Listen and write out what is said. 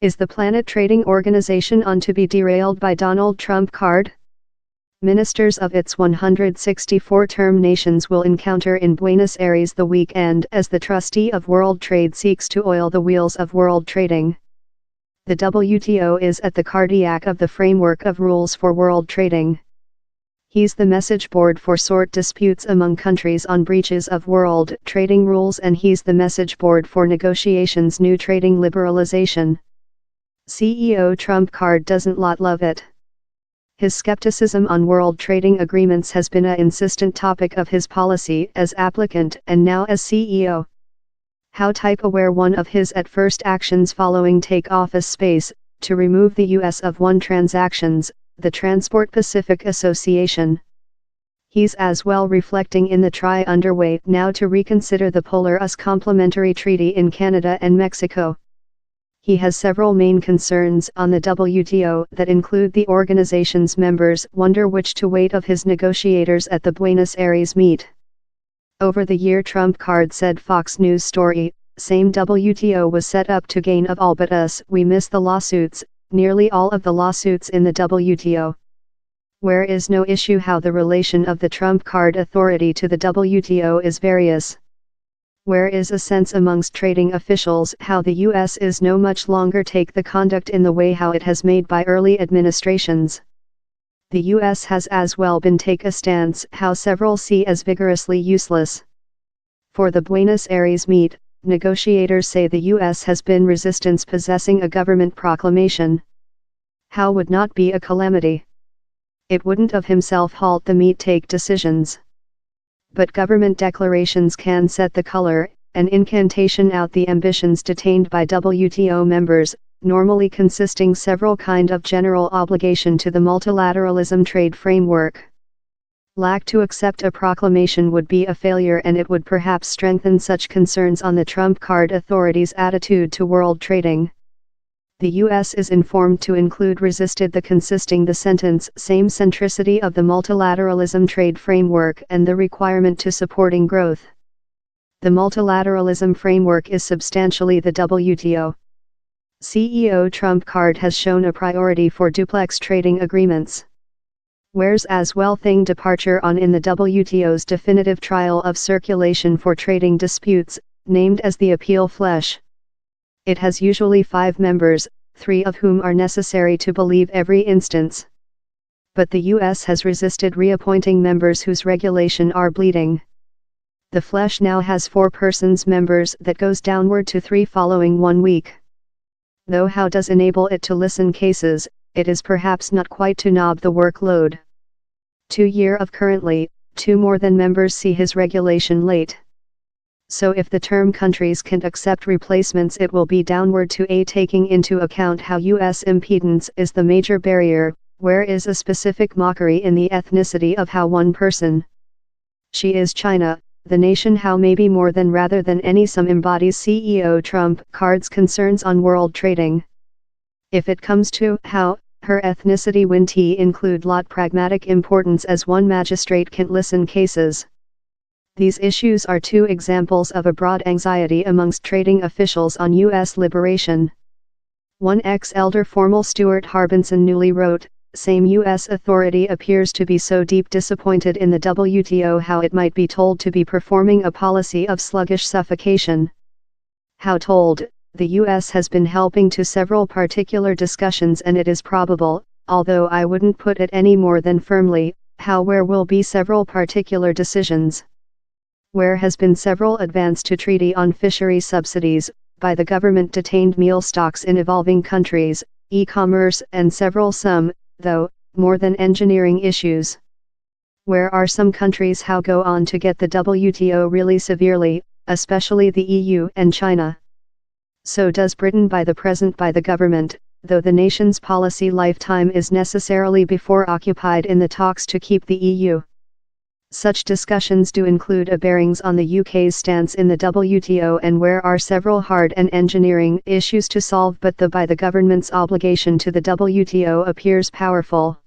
Is the Planet Trading Organization on to be derailed by Donald Trump card? Ministers of its 164-term nations will encounter in Buenos Aires the weekend as the trustee of World Trade seeks to oil the wheels of world trading. The WTO is at the cardiac of the framework of rules for world trading. He's the message board for sort disputes among countries on breaches of world trading rules, and he's the message board for negotiations new trading liberalization. CEO Trump card doesn't love it. His skepticism on world trading agreements has been an insistent topic of his policy as applicant and now as CEO. How type-aware one of his at first actions following take office space, to remove the U.S. of one transactions, the Trans-Pacific Association. He's as well reflecting in the try underway now to reconsider the Polar US Complementary Treaty in Canada and Mexico. He has several main concerns on the WTO that include the organization's members wonder which to weight of his negotiators at the Buenos Aires meet. Over the year Trump card said Fox News story, same WTO was set up to gain of all but us, we miss the lawsuits, nearly all of the lawsuits in the WTO. Where is no issue how the relation of the Trump card authority to the WTO is various. Where is a sense amongst trading officials how the U.S. is no much longer take the conduct in the way how it has made by early administrations. The U.S. has as well been take a stance how several see as vigorously useless. For the Buenos Aires meet, negotiators say the U.S. has been resistance possessing a government proclamation. How would not be a calamity? It wouldn't of himself halt the meet take decisions. But government declarations can set the color, an incantation out the ambitions detained by WTO members, normally consisting several kind of general obligation to the multilateralism trade framework. Lack to accept a proclamation would be a failure, and it would perhaps strengthen such concerns on the Trump card authorities' attitude to world trading. The U.S. is informed to include resisted the consisting the sentence same centricity of the multilateralism trade framework and the requirement to supporting growth. The multilateralism framework is substantially the WTO. CEO Trump card has shown a priority for duplex trading agreements. Where's as well thing departure on in the WTO's definitive trial of circulation for trading disputes, named as the appeal flesh. It has usually 5 members, 3 of whom are necessary to believe every instance. But the U.S. has resisted reappointing members whose regulation are bleeding. The flesh now has 4 persons members that goes downward to 3 following 1 week. Though how does enable it to listen cases, it is perhaps not quite to knob the workload. 2 year of currently, 2 more than members see his regulation late. So if the term countries can't accept replacements, it will be downward to a taking into account how U.S. impedance is the major barrier, where is a specific mockery in the ethnicity of how one person. She is China, the nation how maybe more than rather than any some embodies CEO Trump card's concerns on world trading. If it comes to how, her ethnicity win include lot pragmatic importance as one magistrate can't listen cases. These issues are 2 examples of a broad anxiety amongst trading officials on U.S. liberation. One ex-elder formal Stuart Harbinson newly wrote, same U.S. authority appears to be so deep disappointed in the WTO how it might be told to be performing a policy of sluggish suffocation. How told, the U.S. has been helping to several particular discussions, and it is probable, although I wouldn't put it any more than firmly, how where will be several particular decisions. Where has been several advance to treaty on fishery subsidies, by the government detained meal stocks in evolving countries, e-commerce and several some, though, more than engineering issues. Where are some countries how go on to get the WTO really severely, especially the EU and China. So does Britain by the present by the government, though the nation's policy lifetime is necessarily before occupied in the talks to keep the EU. Such discussions do include a bearings on the UK's stance in the WTO, and where are several hard and engineering issues to solve, but the by the government's obligation to the WTO appears powerful.